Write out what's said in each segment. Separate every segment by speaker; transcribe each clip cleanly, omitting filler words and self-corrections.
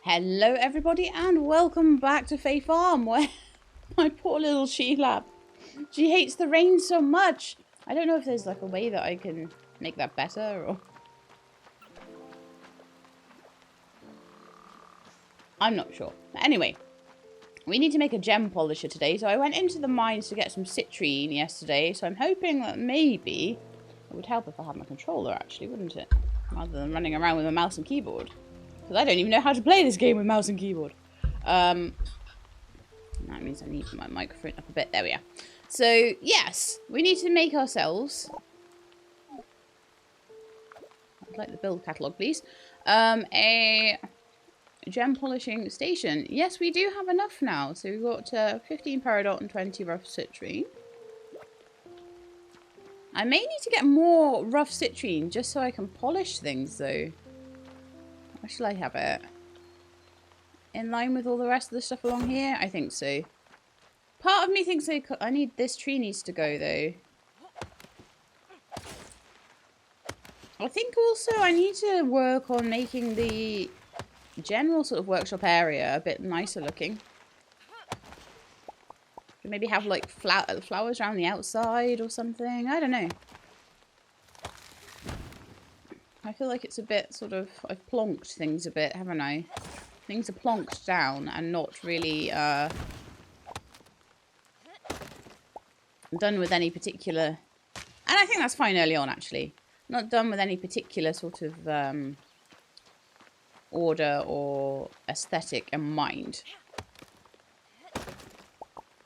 Speaker 1: Hello everybody and welcome back to Fae Farm, where my poor little she-lab, she hates the rain so much. I don't know if there's like a way that I can make that better or... I'm not sure. But anyway, we need to make a gem polisher today, so I went into the mines to get some citrine yesterday, so I'm hoping that maybe it would help if I had my controller actually, wouldn't it? Rather than running around with a mouse and keyboard. Because I don't even know how to play this game with mouse and keyboard. That means I need my microphone up a bit. There we are. So, yes, we need to make ourselves... I'd like the build catalogue, please. A gem polishing station. Yes, we do have enough now. So we've got 15 peridot and 20 rough citrine. I may need to get more rough citrine just so I can polish things, though. Where shall I have it? In line with all the rest of the stuff along here? I think so. Part of me thinks I need this tree needs to go, though. I think also I need to work on making the general sort of workshop area a bit nicer looking. Maybe have like flowers around the outside or something. I don't know. I feel like it's a bit sort of... I've plonked things a bit, haven't I? Things are plonked down and not really done with any particular... And I think that's fine early on, actually. Not done with any particular sort of order or aesthetic in mind.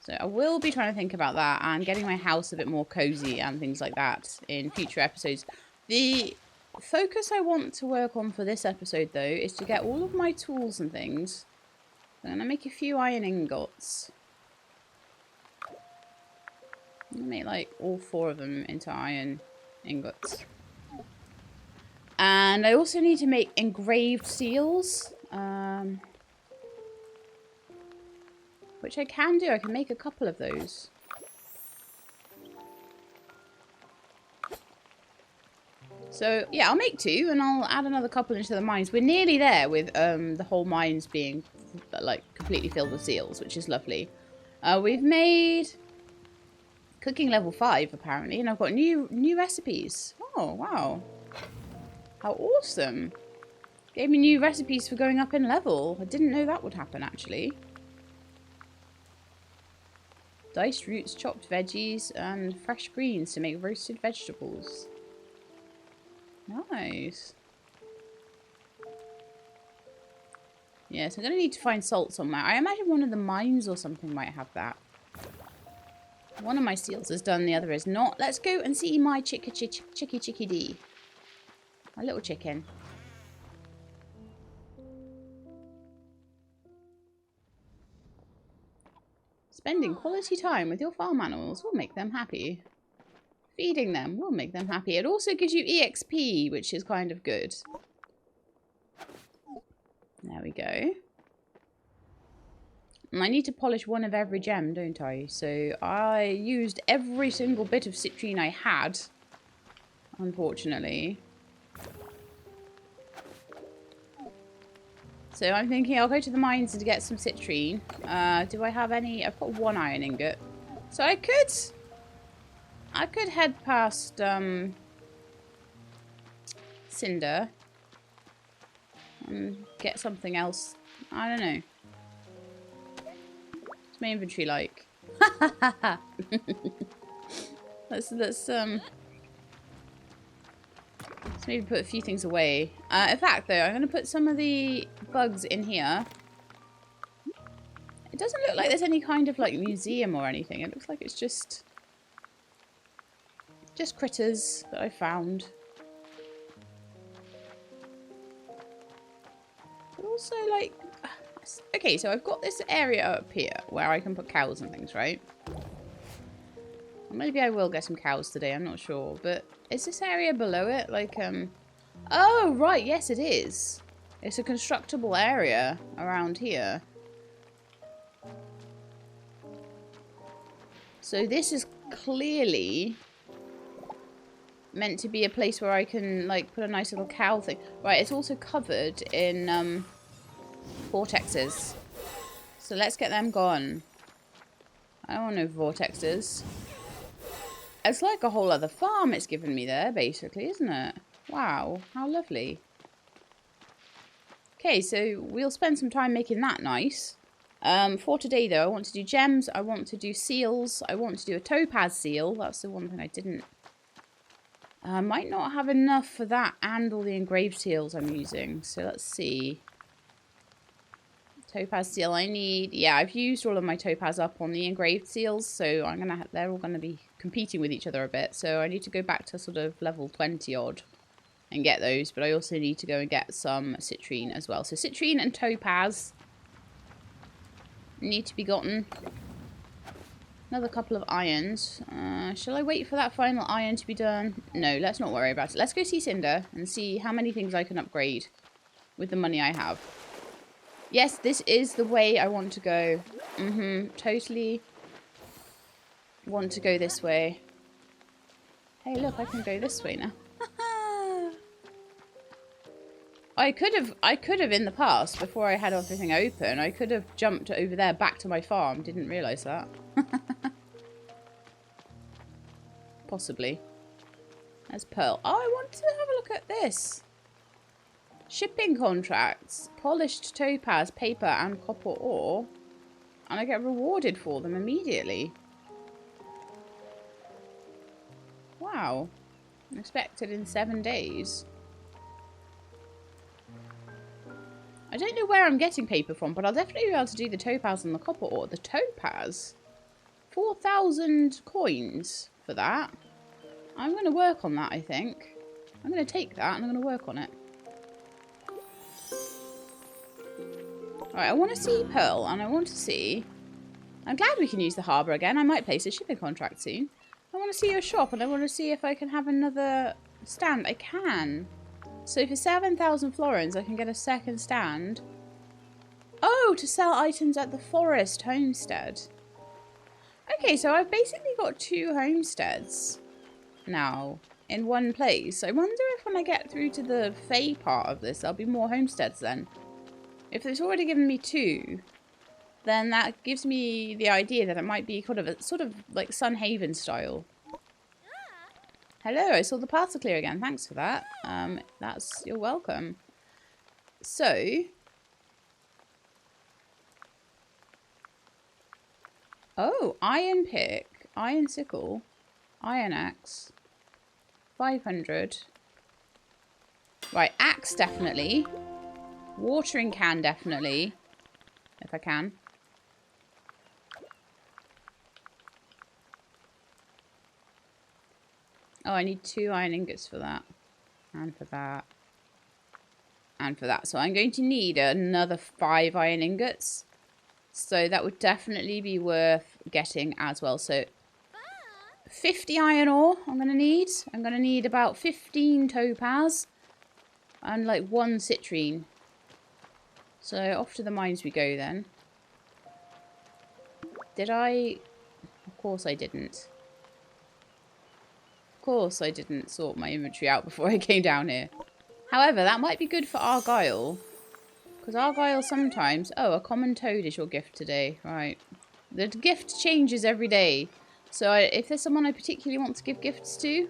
Speaker 1: So I will be trying to think about that and getting my house a bit more cozy and things like that in future episodes. The focus I want to work on for this episode, though, is to get all of my tools and things. I'm going to make a few iron ingots. I'm going to make, like, all 4 of them into iron ingots. And I also need to make engraved seals. Which I can do. I can make a couple of those. So, yeah, I'll make 2 and I'll add another couple into the mines. We're nearly there with the whole mines being, like, completely filled with seals, which is lovely. We've made cooking level 5, apparently, and I've got new recipes. Oh, wow. How awesome. Gave me new recipes for going up in level. I didn't know that would happen, actually. Diced roots, chopped veggies, and fresh greens to make roasted vegetables. Nice. Yes, I'm going to need to find salt somewhere. I imagine one of the mines or something might have that. One of my seals is done, the other is not. Let's go and see my chicky-dee. My little chicken. Spending quality time with your farm animals will make them happy. Feeding them will make them happy. It also gives you EXP, which is kind of good. There we go. And I need to polish one of every gem, don't I? So I used every single bit of citrine I had, unfortunately. So I'm thinking I'll go to the mines to get some citrine. Do I have any? I've got 1 iron ingot. So I could head past Cinder and get something else. I don't know. What's my inventory like? Let's maybe put a few things away. In fact, though, I'm going to put some of the bugs in here. It doesn't look like there's any kind of, like, museum or anything. It looks like it's just critters that I found. But also, like... Okay, so I've got this area up here where I can put cows and things, right? Or maybe I will get some cows today, I'm not sure. But is this area below it? Like, Oh, right, yes it is. It's a constructible area around here. So this is clearly meant to be a place where I can, like, put a nice little cow thing. Right, it's also covered in, Vortexes. So let's get them gone. I don't want no vortexes. It's like a whole other farm it's given me there, basically, isn't it? Wow, how lovely. Okay, so we'll spend some time making that nice. For today, though, I want to do gems. I want to do seals. I want to do a topaz seal. That's the one thing I didn't. I might not have enough for that and all the engraved seals I'm using. So let's see. Topaz seal I need. Yeah, I've used all of my topaz up on the engraved seals, so they're all gonna be competing with each other a bit. So I need to go back to sort of level 20 odd and get those, but I also need to go and get some citrine as well. So citrine and topaz need to be gotten. Another couple of irons. Shall I wait for that final iron to be done? No, let's not worry about it. Let's go see Cinder and see how many things I can upgrade with the money I have. Yes, this is the way I want to go. Totally want to go this way. Hey, look, I can go this way now. I could have in the past, before I had everything open, I could have jumped over there back to my farm. Didn't realise that. Possibly. There's Pearl. Oh, I want to have a look at this. Shipping contracts, polished topaz, paper, and copper ore. And I get rewarded for them immediately. Wow. Expected in 7 days. I don't know where I'm getting paper from, but I'll definitely be able to do the topaz and the copper ore. The topaz? 4,000 coins for that. I'm going to work on that, I think. I'm going to take that and I'm going to work on it. Alright, I want to see Pearl, and I want to see... I'm glad we can use the harbour again. I might place a shipping contract soon. I want to see your shop, and I want to see if I can have another stand. I can. So for 7,000 florins, I can get a second stand. Oh, to sell items at the forest homestead. Okay, so I've basically got 2 homesteads now in one place. I wonder if when I get through to the Fae part of this, there'll be more homesteads then. If it's already given me 2, then that gives me the idea that it might be kind of a sort of like Sunhaven style. Hello, I saw the paths are clear again. Thanks for that. You're welcome. So, oh, iron pick, iron sickle, iron axe, 500. Right, axe definitely. Watering can definitely, if I can. Oh, I need 2 iron ingots for that. And for that. And for that. So I'm going to need another 5 iron ingots. So that would definitely be worth getting as well. So 50 iron ore I'm going to need. I'm going to need about 15 topaz. And like 1 citrine. So off to the mines we go then. Did I? Of course I didn't. Of course I didn't sort my inventory out before I came down here. However, that might be good for Argyle. Because Argyle sometimes... Oh, a common toad is your gift today. Right. The gift changes every day. So if there's someone I particularly want to give gifts to,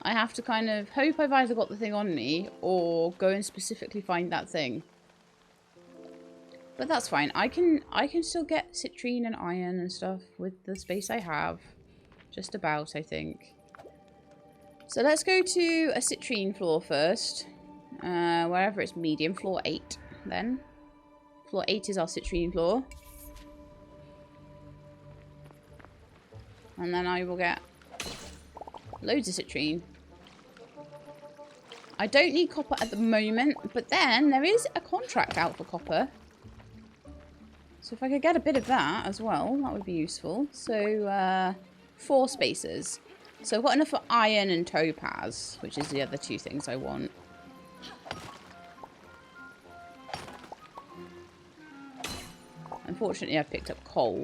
Speaker 1: I have to kind of hope I've either got the thing on me or go and specifically find that thing. But that's fine. I can still get citrine and iron and stuff with the space I have. Just about, I think. So let's go to a citrine floor first. Wherever it's medium. Floor 8 then. Floor 8 is our citrine floor. And then I will get loads of citrine. I don't need copper at the moment. But then there is a contract out for copper. So if I could get a bit of that as well, that would be useful. So, 4 spaces. So I've got enough for iron and topaz, which is the other 2 things I want. Unfortunately, I've picked up coal.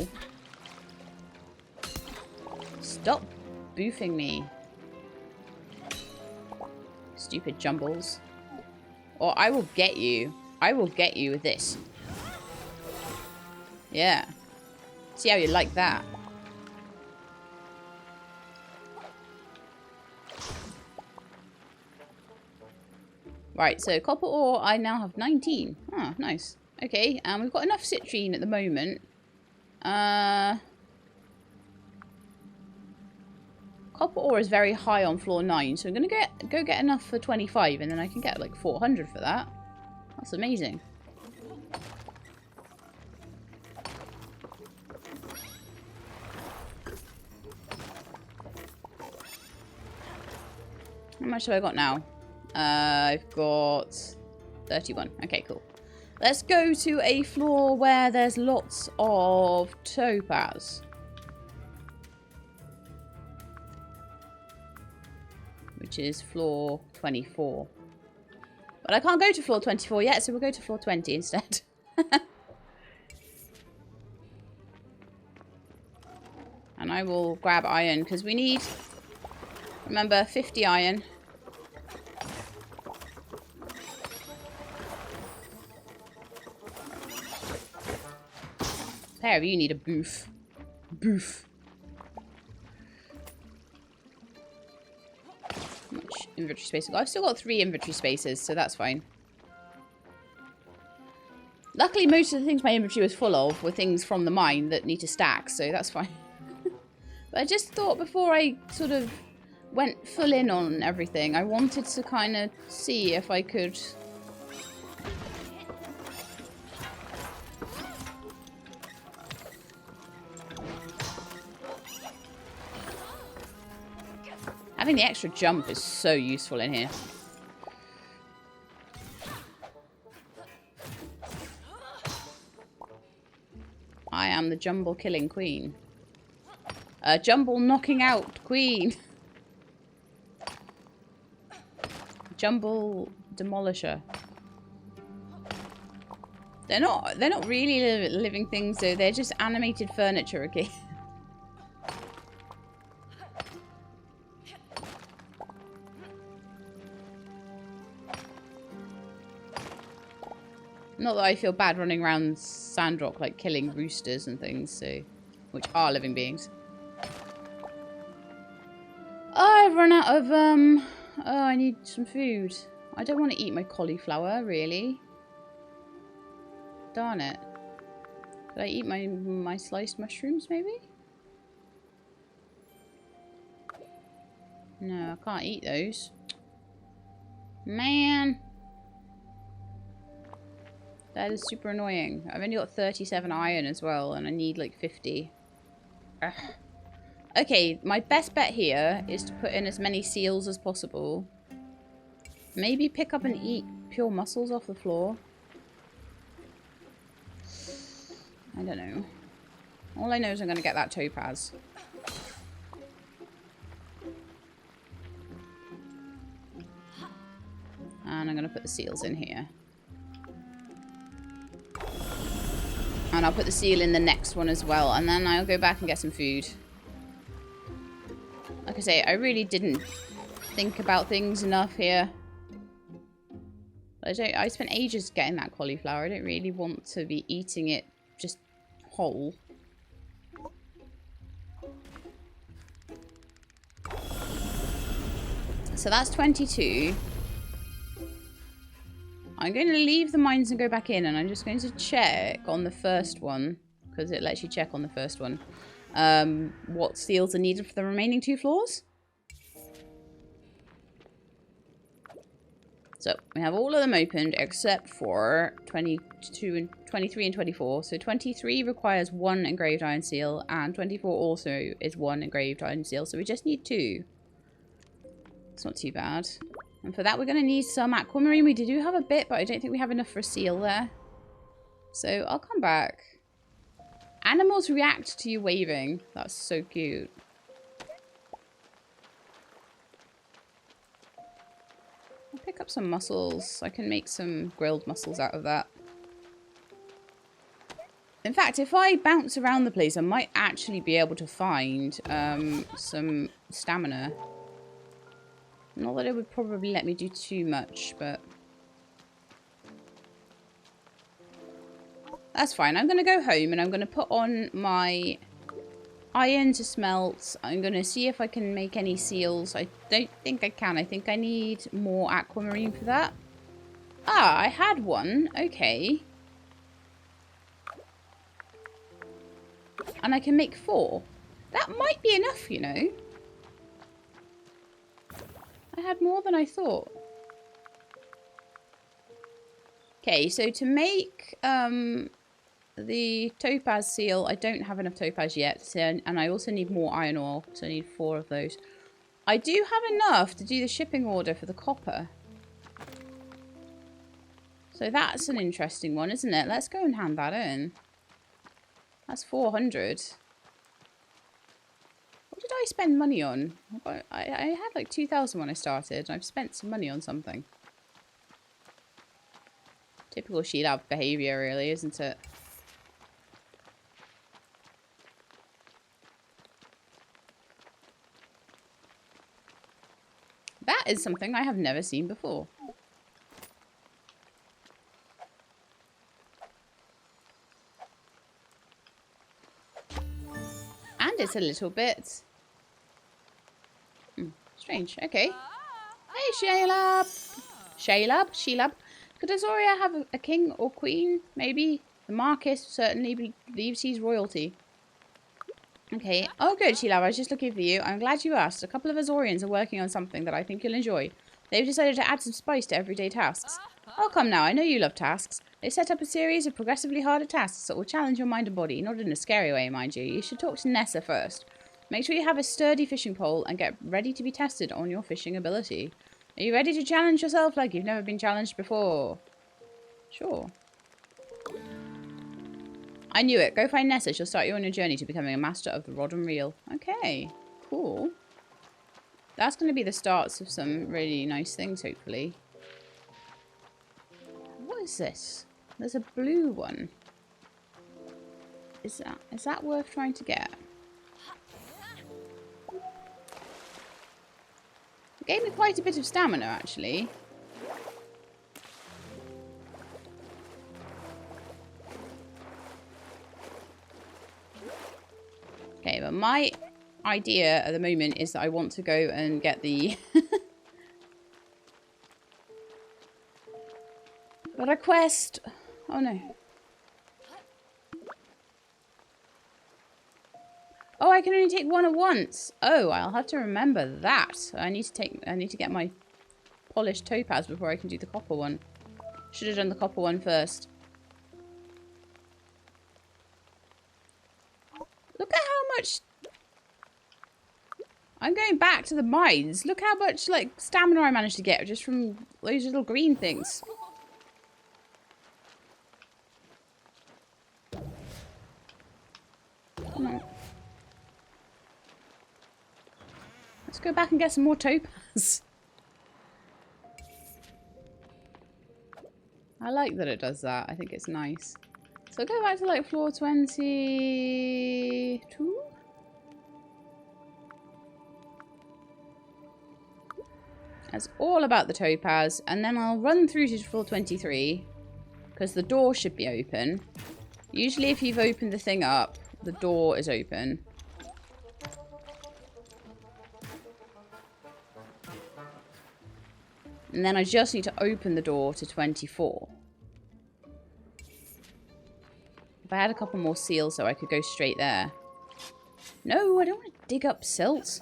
Speaker 1: Stop boofing me. Stupid jumbles. Or I will get you. I will get you with this. Yeah. See how you like that. Right, so copper ore, I now have 19. Oh, nice. Okay, and we've got enough citrine at the moment. Copper ore is very high on floor 9, so I'm going to go get enough for 25, and then I can get like 400 for that. That's amazing. How much have I got now? I've got 31. Okay, cool. Let's go to a floor where there's lots of topaz. Which is floor 24. But I can't go to floor 24 yet, so we'll go to floor 20 instead. And I will grab iron, because we need, remember, 50 iron. Pair of you need a boof. Boof. How much inventory space I've got? I've still got 3 inventory spaces, so that's fine. Luckily, most of the things my inventory was full of were things from the mine that need to stack, so that's fine. But I just thought before I sort of went full in on everything, I wanted to kind of see if I could... Having the extra jump is so useful in here. I am the jumble killing queen. Jumble knocking out queen. Jumble demolisher. They're not really living things though. They're just animated furniture, okay? Not that I feel bad running around Sandrock like killing roosters and things, so which are living beings. Oh, I've run out of oh, I need some food. I don't want to eat my cauliflower, really. Darn it. Did I eat my sliced mushrooms, maybe? No, I can't eat those. Man. That is super annoying. I've only got 37 iron as well, and I need like 50. Ugh. Okay, my best bet here is to put in as many seals as possible. Maybe pick up and eat pure mussels off the floor. I don't know. All I know is I'm going to get that topaz. And I'm going to put the seals in here. And I'll put the seal in the next one as well. And then I'll go back and get some food. Like I say, I really didn't think about things enough here. I spent ages getting that cauliflower. I don't really want to be eating it just whole. So that's 22. I'm going to leave the mines and go back in, and I'm just going to check on the first one, because it lets you check on the first one, what seals are needed for the remaining 2 floors. So we have all of them opened except for 22 and 23 and 24. So 23 requires 1 engraved iron seal, and 24 also is 1 engraved iron seal. So we just need 2. It's not too bad. And for that, we're going to need some aquamarine. We do have a bit, but I don't think we have enough for a seal there. So I'll come back. Animals react to you waving. That's so cute. I'll pick up some mussels. I can make some grilled mussels out of that. In fact, if I bounce around the place, I might actually be able to find some stamina. Not that it would probably let me do too much, but... That's fine. I'm going to go home and I'm going to put on my iron to smelt. I'm going to see if I can make any seals. I don't think I can. I think I need more aquamarine for that. Ah, I had one. Okay. And I can make 4. That might be enough, you know. I had more than I thought. Okay, so to make the topaz seal, I don't have enough topaz yet. So, and I also need more iron ore, so I need 4 of those. I do have enough to do the shipping order for the copper. So that's an interesting one, isn't it? Let's go and hand that in. That's 400. What did I spend money on? I had like 2,000 when I started. I've spent some money on something. Typical She-Lab behaviour, really, isn't it? That is something I have never seen before. And it's a little bit... strange. Okay. Hey, She-Lab. She-Lab? She-Lab? Could Azoria have a king or queen? Maybe. The Marquis certainly believes he's royalty. Okay. Oh, good, She-Lab. I was just looking for you. I'm glad you asked. A couple of Azorians are working on something that I think you'll enjoy. They've decided to add some spice to everyday tasks. Oh, come now. I know you love tasks. They've set up a series of progressively harder tasks that will challenge your mind and body. Not in a scary way, mind you. You should talk to Nessa first. Make sure you have a sturdy fishing pole and get ready to be tested on your fishing ability. Are you ready to challenge yourself like you've never been challenged before? Sure. I knew it. Go find Nessa. She'll start you on your journey to becoming a master of the rod and reel. Okay. Cool. That's going to be the starts of some really nice things, hopefully. What is this? There's a blue one. Is that worth trying to get? It gave me quite a bit of stamina, actually. Okay, but my idea at the moment is that I want to go and get the... Got a quest. Oh, no. Oh, I can only take one at once. Oh, I'll have to remember that. I need to get my polished topaz before I can do the copper one. Should have done the copper one first. Look at how much... I'm going back to the mines. Look how much, like, stamina I managed to get just from those little green things. Come on. Let's go back and get some more topaz. I like that it does that. I think it's nice. So go back to like floor 22. That's all about the topaz. And then I'll run through to floor 23. Because the door should be open. Usually if you've opened the thing up, the door is open. And then I just need to open the door to 24. If I had a couple more seals so I could go straight there. No, I don't want to dig up silt.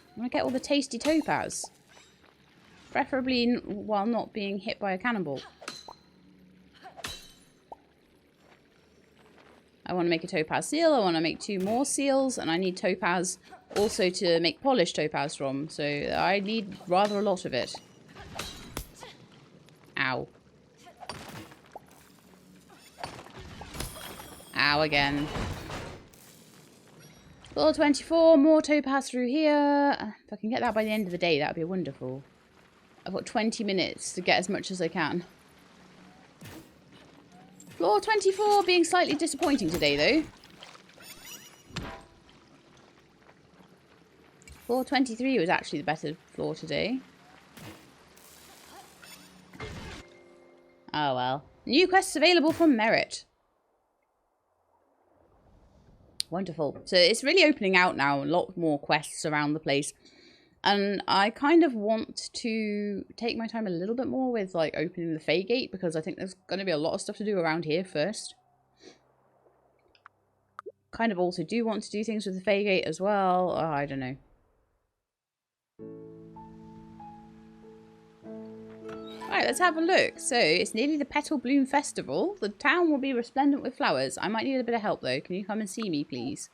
Speaker 1: I want to get all the tasty topaz. Preferably while not being hit by a cannonball. I want to make a topaz seal. I want to make 2 more seals. And I need topaz also to make polished topaz from. So I need rather a lot of it. Ow. Ow again. Floor 24, more topaz through here. If I can get that by the end of the day, that would be wonderful. I've got 20 minutes to get as much as I can. Floor 24 being slightly disappointing today, though. Floor 23 was actually the better floor today. Oh well. New quests available from Merit. Wonderful. So it's really opening out now. A lot more quests around the place. And I kind of want to take my time a little bit more with like opening the Fae gate, because I think there's going to be a lot of stuff to do around here first. Kind of also do want to do things with the Fae gate as well. Oh, I don't know. Alright, let's have a look. So, it's nearly the Petal Bloom Festival. The town will be resplendent with flowers. I might need a bit of help though. Can you come and see me, please?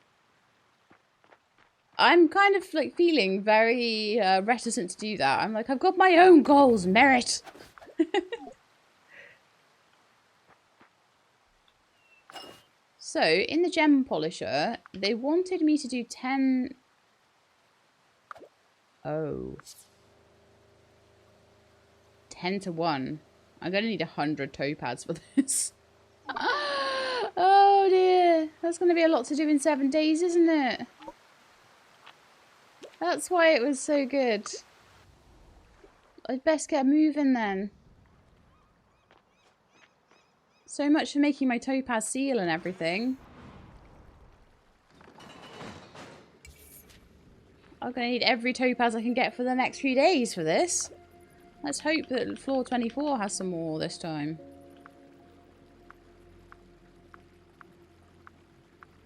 Speaker 1: I'm kind of like feeling very reticent to do that. I'm like, I've got my own goals, Merit. So, in the gem polisher, they wanted me to do 10... Oh. 10 to 1. I'm going to need 100 topaz for this. Oh dear. That's going to be a lot to do in 7 days, isn't it? That's why it was so good. I'd best get moving then. So much for making my topaz seal and everything. I'm going to need every topaz I can get for the next few days for this. Let's hope that floor 24 has some more this time.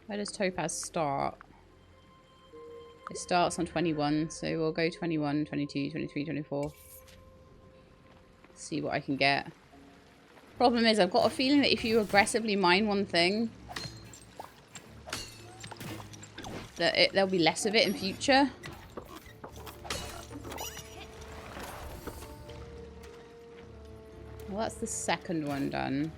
Speaker 1: Where does topaz start? It starts on 21, so we'll go 21, 22, 23, 24. See what I can get. Problem is, I've got a feeling that if you aggressively mine one thing, that there'll be less of it in future. Well, that's the second one done.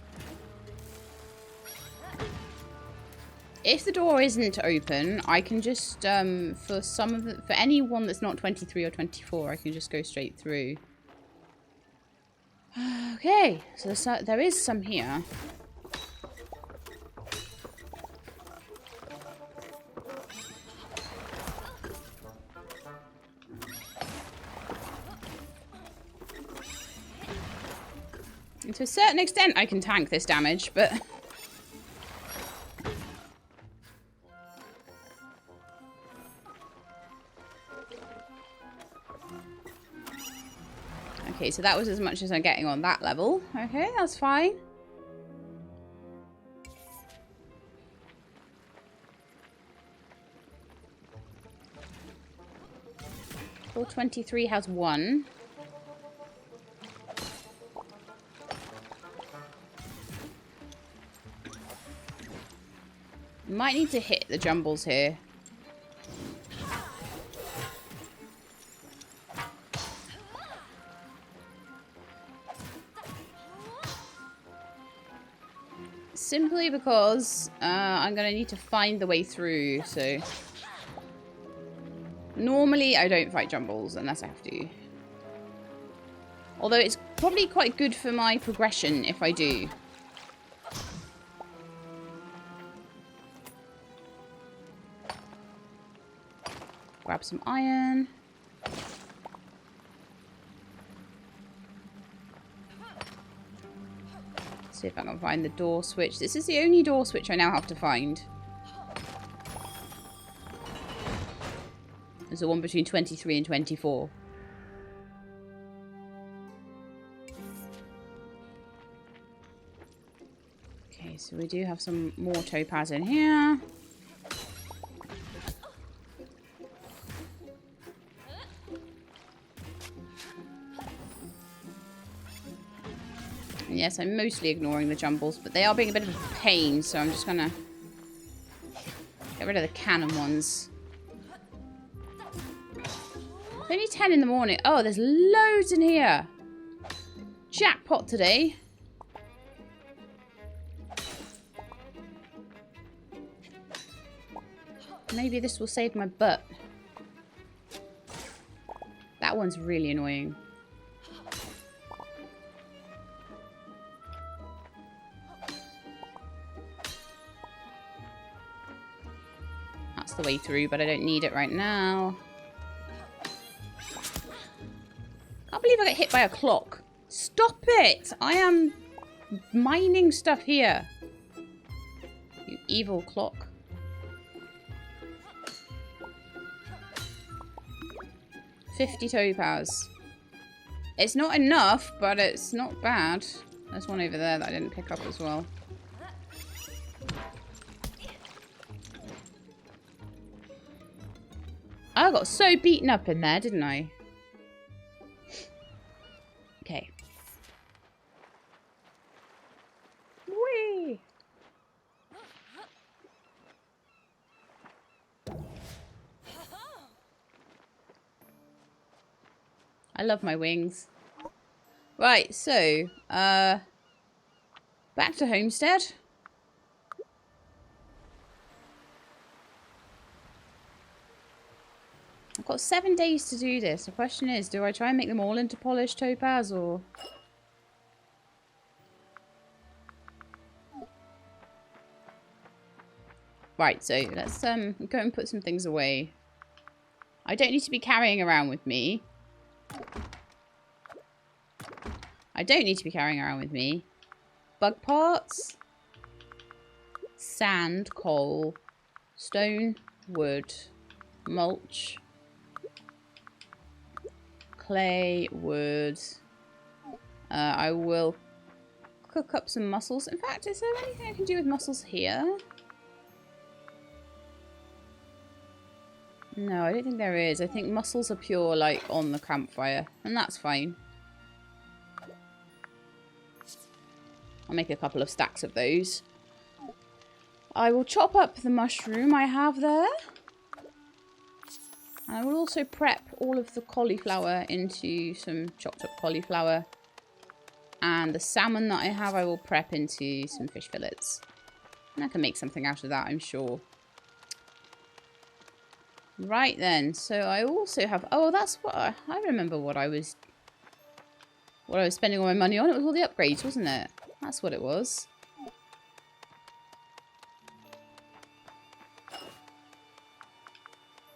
Speaker 1: If the door isn't open, I can just, for some of the, for any one that's not 23 or 24, I can just go straight through. Okay, so there is some here. And to a certain extent, I can tank this damage, but... Okay, so that was as much as I'm getting on that level. Okay, that's fine. Floor 23 has 1. Might need to hit the jumbles here. Simply because I'm going to need to find the way through, so... Normally, I don't fight jumbles unless I have to. Although it's probably quite good for my progression if I do. Grab some iron. See if I can find the door switch. This is the only door switch I now have to find. There's the one between 23 and 24. Okay, so we do have some more topaz in here. Yes, I'm mostly ignoring the jumbles, but they are being a bit of a pain, so I'm just gonna get rid of the cannon ones. It's only 10 in the morning. Oh, there's loads in here. Jackpot today. Maybe this will save my butt. That one's really annoying. That's the way through, but I don't need it right now. Can't believe I got hit by a clock. Stop it! I am mining stuff here. You evil clock. $50 topaz. It's not enough, but it's not bad. There's one over there that I didn't pick up as well. I got so beaten up in there, didn't I? Okay. Whee! I love my wings. Right, so, back to homestead. I've got 7 days to do this. The question is, do I try and make them all into polished topaz, or... Right, so let's go and put some things away. I don't need to be carrying around with me. Bug parts. Sand, coal, stone, wood, mulch, clay, wood. I will cook up some mussels. In fact, is there anything I can do with mussels here? No, I don't think there is. I think mussels are pure, like, on the campfire. And that's fine. I'll make a couple of stacks of those. I will chop up the mushroom I have there. I will also prep all of the cauliflower into some chopped up cauliflower. And the salmon that I have, I will prep into some fish fillets. And I can make something out of that, I'm sure. Right then, so I also have... Oh, that's what... I remember what I was spending all my money on. It was all the upgrades, wasn't it? That's what it was.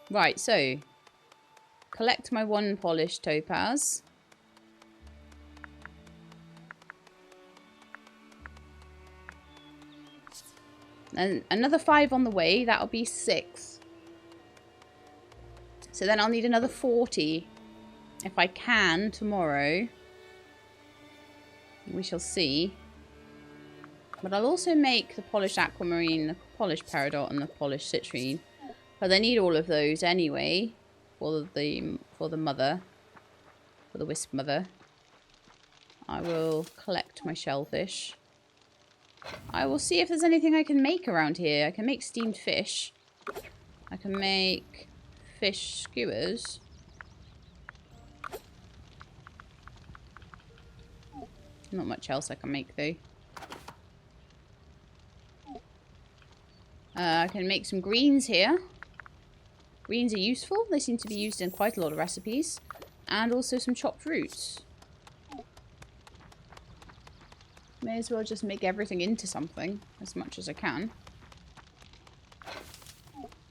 Speaker 1: Right, so... Collect my 1 polished topaz. And another 5 on the way. That'll be 6. So then I'll need another 40 if I can tomorrow. We shall see. But I'll also make the polished aquamarine, the polished peridot, and the polished citrine. But I need all of those anyway for the mother, for the wisp mother. I will collect my shellfish. I will see if there's anything I can make around here. I can make steamed fish. I can make fish skewers. Not much else I can make though. I can make some greens here. Greens are useful. They seem to be used in quite a lot of recipes. And also some chopped roots. May as well just make everything into something as much as I can.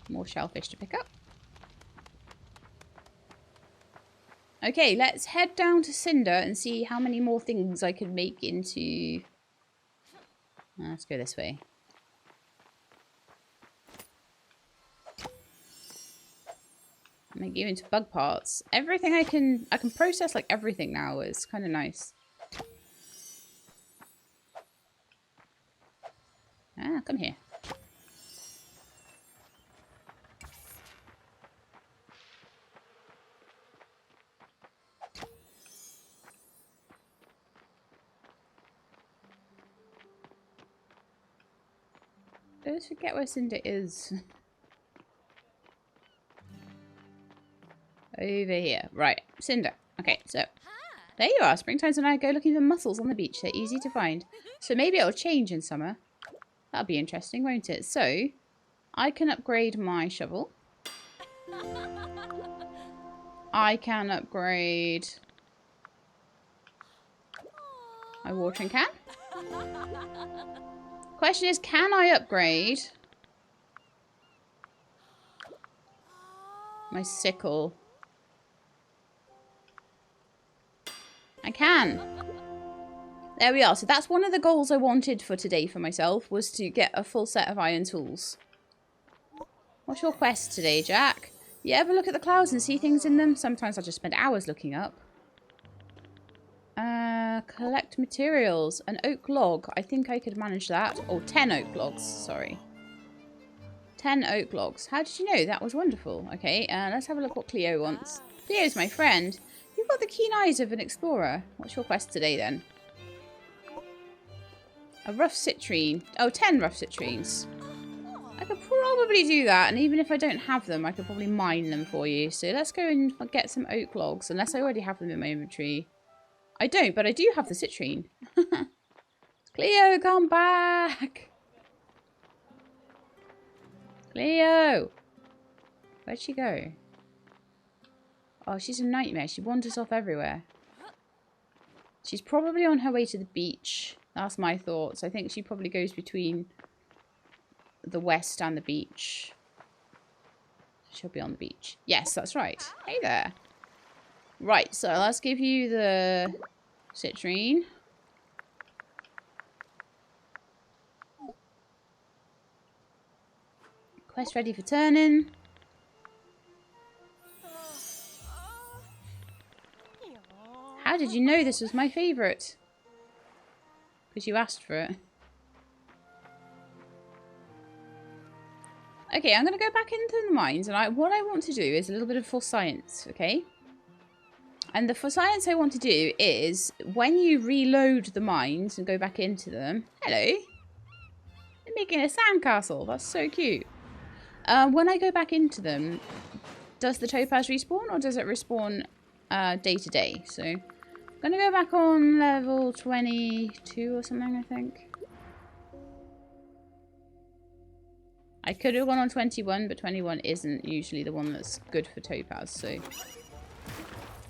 Speaker 1: More shellfish to pick up. Okay, let's head down to Cinder and see how many more things I can make into... Let's go this way. Make you into bug parts. Everything I can process like everything now. It's kind of nice. Ah, come here. I always forget where Cinder is. Over here. Right, Cinder. Okay, so there you are. Springtime's when I go looking for mussels on the beach. They're easy to find. So maybe it'll change in summer. That'll be interesting, won't it? So I can upgrade my shovel. I can upgrade my watering can. Question is, can I upgrade my sickle? I can. There we are. So that's one of the goals I wanted for today for myself, was to get a full set of iron tools. What's your quest today, Jack? You ever look at the clouds and see things in them? Sometimes I just spend hours looking up. Collect materials. An oak log. I think I could manage that. Or 10 oak logs, sorry. 10 oak logs. How did you know? That was wonderful. Okay, let's have a look what Cleo wants. Cleo's my friend. You've got the keen eyes of an explorer. What's your quest today, then? A rough citrine. Oh, 10 rough citrines. I could probably do that, and even if I don't have them, I could probably mine them for you. So let's go and get some oak logs, unless I already have them in my inventory. I don't, but I do have the citrine. Cleo, come back! Cleo! Where'd she go? Oh, she's a nightmare. She wanders off everywhere. She's probably on her way to the beach. That's my thoughts. I think she probably goes between the west and the beach. She'll be on the beach. Yes, that's right. Hey there. Right, so let's give you the citrine. Quest ready for turning. How did you know this was my favourite? Because you asked for it. Okay, I'm going to go back into the mines, and what I want to do is a little bit of for science, okay? And the for science I want to do is, when you reload the mines and go back into them... Hello! They're making a sandcastle. That's so cute. When I go back into them, does the topaz respawn, or does it respawn day to day? So, I'm going to go back on level 22 or something, I think. I could have gone on 21, but 21 isn't usually the one that's good for topaz, so...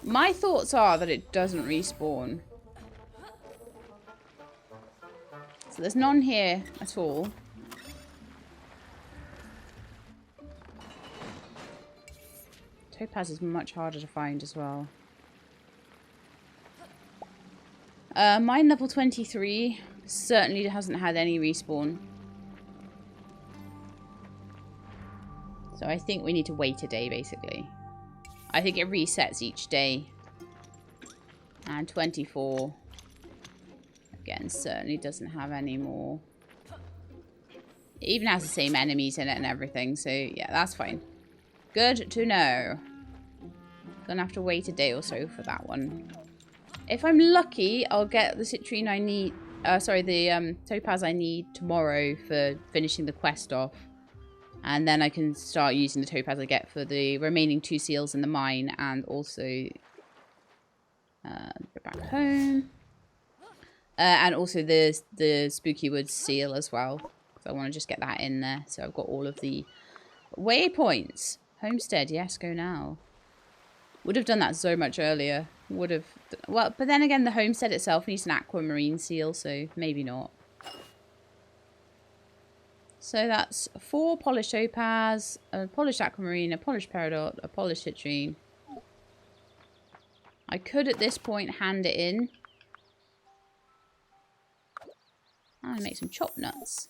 Speaker 1: My thoughts are that it doesn't respawn. So there's none here at all. Topaz is much harder to find as well. Mine level 23 certainly hasn't had any respawn. So I think we need to wait a day, basically. I think it resets each day. And 24. Again, certainly doesn't have any more. It even has the same enemies in it and everything. So, yeah, that's fine. Good to know. Gonna have to wait a day or so for that one. If I'm lucky, I'll get the citrine I need... sorry, the topaz I need tomorrow for finishing the quest off. And then I can start using the topaz I get for the remaining 2 seals in the mine. And also... go back home. And also the Spooky Woods seal as well. Because I want to just get that in there. So I've got all of the waypoints. Homestead, yes, go now. Would have done that so much earlier. Would have... Well, but then again, the homestead itself needs an aquamarine seal. So maybe not. So that's 4 polished topaz, a polished aquamarine, a polished peridot, a polished citrine. I could at this point hand it in. And make some chopped nuts.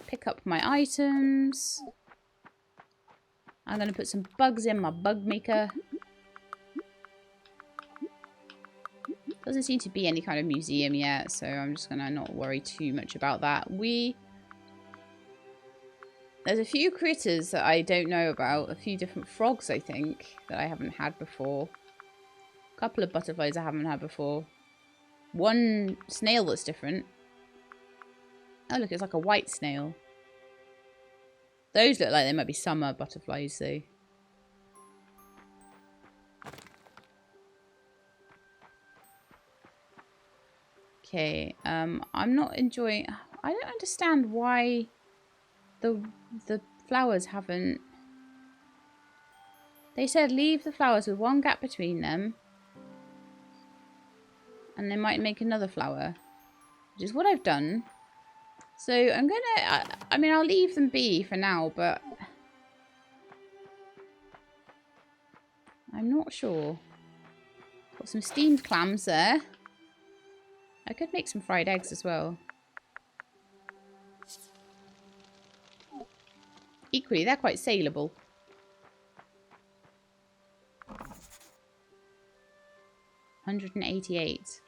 Speaker 1: Pick up my items. I'm going to put some bugs in my bug maker. Doesn't seem to be any kind of museum yet, so I'm just going to not worry too much about that. There's a few critters that I don't know about. A few different frogs, I think, that I haven't had before. A couple of butterflies I haven't had before. One snail that's different. Oh, look, it's like a white snail. Those look like they might be summer butterflies, though. Okay, I'm not enjoying... I don't understand why the flowers haven't... They said leave the flowers with 1 gap between them. And they might make another flower. Which is what I've done. So I'm gonna... I mean, I'll leave them be for now, but... I'm not sure. Got some steamed clams there. I could make some fried eggs as well. Equally, they're quite saleable. $188.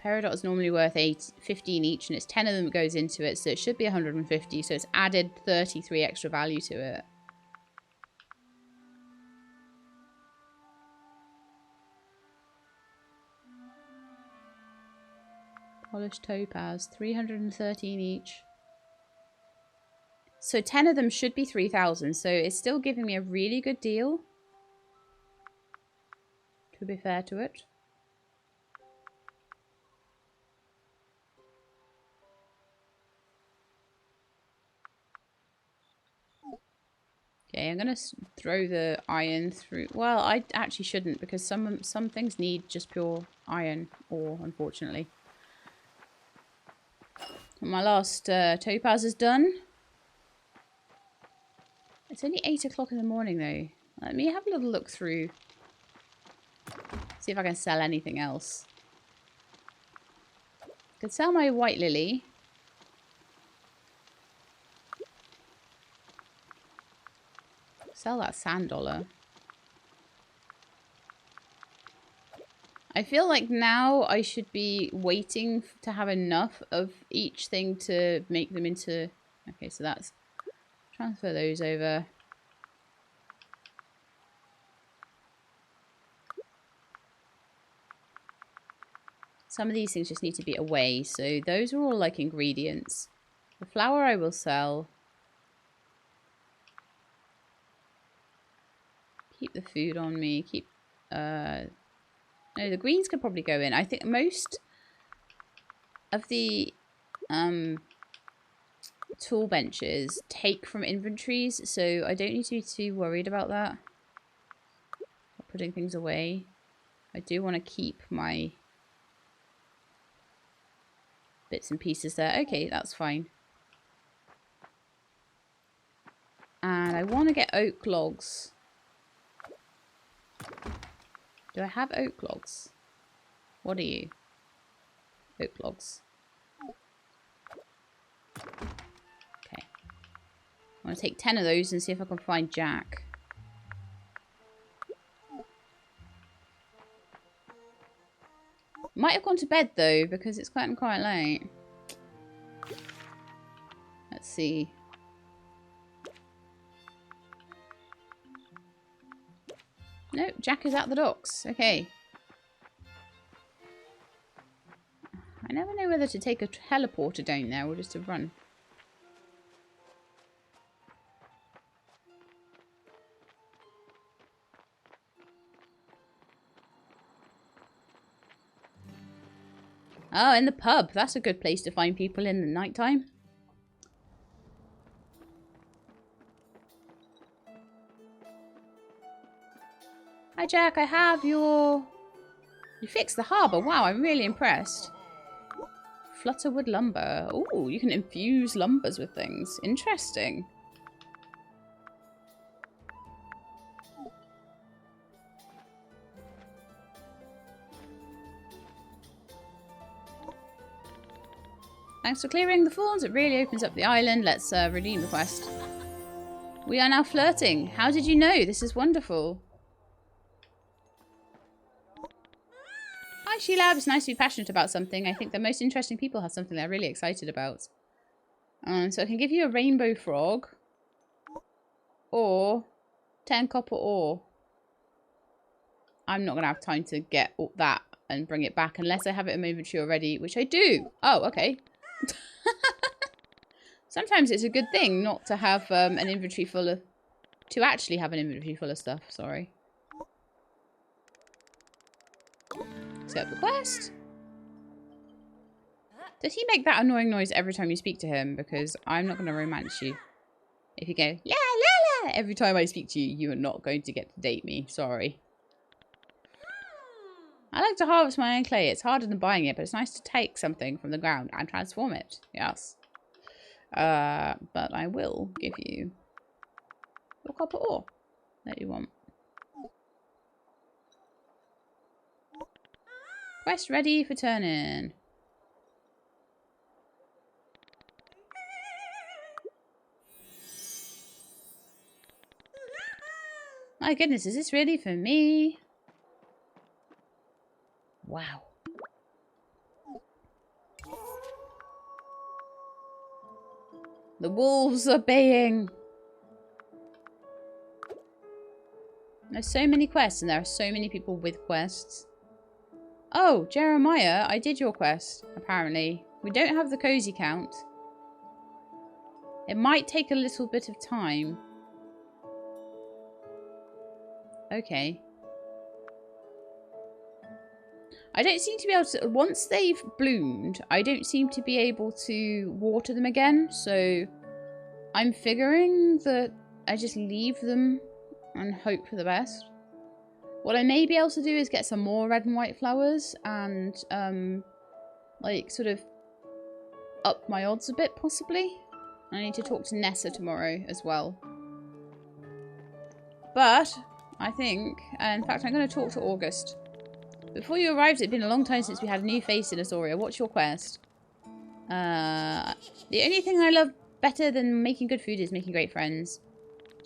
Speaker 1: Peridot is normally worth 15 each, and it's 10 of them that goes into it, so it should be 150. So it's added 33 extra value to it. Polished topaz, 313 each. So 10 of them should be 3,000. So it's still giving me a really good deal, to be fair to it. Okay, I'm going to throw the iron through. Well, I actually shouldn't, because some things need just pure iron ore, unfortunately. My last topaz is done. It's only 8 o'clock in the morning, though. Let me have a little look through. See if I can sell anything else. I could sell my white lily. Sell that sand dollar. I feel like now I should be waiting to have enough of each thing to make them into... Okay, so that's... Transfer those over. Some of these things just need to be away. So those are all like ingredients. The flour I will sell. Keep the food on me. Keep... No, the greens could probably go in. I think most of the tool benches take from inventories, so I don't need to be too worried about that. Putting things away. I do want to keep my bits and pieces there. Okay, that's fine. And I want to get oak logs. Do I have oak logs? What are you? Oak logs. Okay. I want to take 10 of those and see if I can find Jack. Might have gone to bed though, because it's quite late. Let's see. Nope, Jack is at the docks. Okay. I never know whether to take a teleporter down there or just to run. Oh, in the pub. That's a good place to find people in the nighttime. Hi, Jack. I have your... You fixed the harbour. Wow, I'm really impressed. Flutterwood lumber. Ooh, you can infuse lumbers with things. Interesting. Thanks for clearing the fawns. It really opens up the island. Let's redeem the quest. We are now flirting. How did you know? This is wonderful. Hi, Sheila. It's nice to be passionate about something. I think the most interesting people have something they're really excited about. So I can give you a rainbow frog. Or 10 copper ore. I'm not going to have time to get all that and bring it back unless I have it in my inventory already, which I do. Oh, okay. Sometimes it's a good thing not to have an inventory full of... To actually have an inventory full of stuff, sorry. Set up the quest. Does he make that annoying noise every time you speak to him? Because I'm not going to romance you. If you go, la la la, every time I speak to you, you are not going to get to date me. Sorry. I like to harvest my own clay. It's harder than buying it, but it's nice to take something from the ground and transform it. Yes. But I will give you your copper ore. that you want. Quest ready for turn-in. My goodness, is this really for me? Wow. The wolves are baying. There's so many quests and there are so many people with quests. Oh, Jeremiah, I did your quest, apparently. We don't have the cozy count. It might take a little bit of time. Okay. I don't seem to be able to... Once they've bloomed, I don't seem to be able to water them again. So I'm figuring that I just leave them and hope for the best. What I may be able to do is get some more red and white flowers and, like, sort of up my odds a bit, possibly. I need to talk to Nessa tomorrow as well. But I think, in fact, I'm going to talk to August. Before you arrived, it'd been a long time since we had a new face in Azoria. What's your quest? The only thing I love better than making good food is making great friends.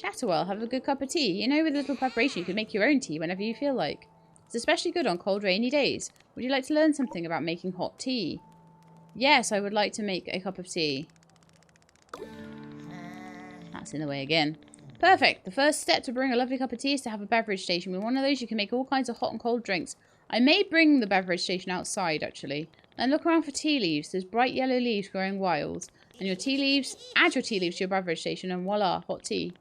Speaker 1: Chatterwell, have a good cup of tea. You know, with a little preparation, you can make your own tea whenever you feel like. It's especially good on cold, rainy days. Would you like to learn something about making hot tea? Yes, I would like to make a cup of tea. That's in the way again. Perfect. The first step to brewing a lovely cup of tea is to have a beverage station. With one of those, you can make all kinds of hot and cold drinks. I may bring the beverage station outside, actually. Then look around for tea leaves. There's bright yellow leaves growing wild. And your tea leaves, add your tea leaves to your beverage station, and voila, hot tea.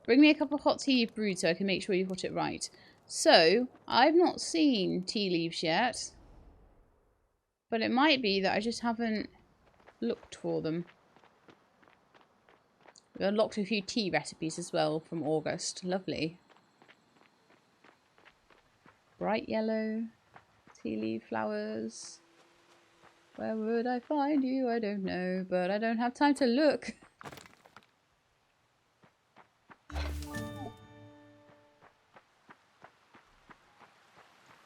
Speaker 1: Bring me a cup of hot tea you've brewed so I can make sure you've got it right. So, I've not seen tea leaves yet. But it might be that I just haven't looked for them. We unlocked a few tea recipes as well from August. Lovely. Bright yellow tea leaf flowers. Where would I find you? I don't know, but I don't have time to look.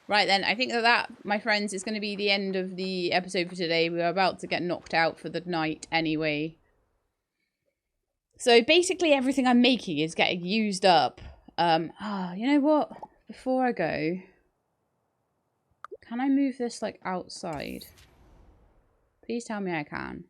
Speaker 1: Right then, I think that, my friends, is going to be the end of the episode for today. We're about to get knocked out for the night anyway. So basically everything I'm making is getting used up. You know what? Before I go, can I move this like outside? Please tell me I can.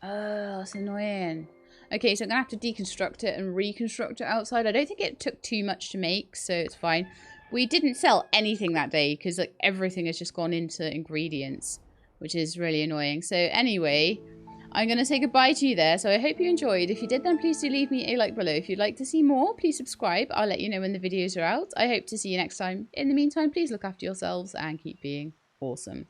Speaker 1: Oh, that's annoying. Okay, so I'm going to have to deconstruct it and reconstruct it outside. I don't think it took too much to make, so it's fine. We didn't sell anything that day because like everything has just gone into ingredients, which is really annoying. So anyway, I'm going to say goodbye to you there. So I hope you enjoyed. If you did, then please do leave me a like below. If you'd like to see more, please subscribe. I'll let you know when the videos are out. I hope to see you next time. In the meantime, please look after yourselves and keep being awesome.